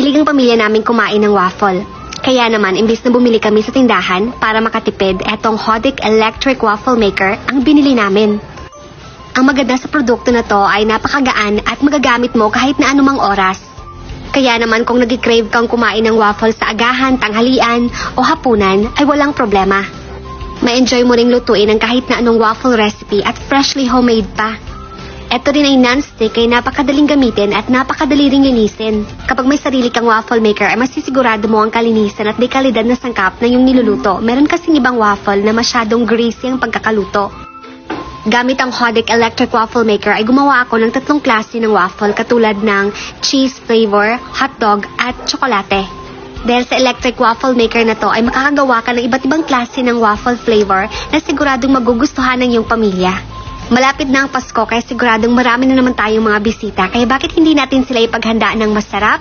Mahilig ang pamilya namin kumain ng waffle. Kaya naman, imbis na bumili kami sa tindahan para makatipid, etong Hodic Electric Waffle Maker ang binili namin. Ang maganda sa produkto na to ay napakagaan at magagamit mo kahit na anumang oras. Kaya naman kung nag-crave kang kumain ng waffle sa agahan, tanghalian o hapunan ay walang problema. Ma-enjoy mo ring lutuin ang kahit na anong waffle recipe at freshly homemade pa. Ito rin ay non-stick ay napakadaling gamitin at napakadali ring linisin. Kapag may sarili kang waffle maker ay masisigurado mo ang kalinisan at dekalidad na sangkap na yung niluluto. Meron kasing ibang waffle na masyadong greasy ang pagkakaluto. Gamit ang Hodic Electric Waffle Maker ay gumawa ako ng 3 klase ng waffle katulad ng cheese flavor, hotdog at tsokolate. Dahil sa electric waffle maker na to ay makakagawa ka ng iba't ibang klase ng waffle flavor na siguradong magugustuhan ng iyong pamilya. Malapit na ang Pasko kaya siguradong marami na naman tayong mga bisita kaya bakit hindi natin sila ipaghanda ng masarap,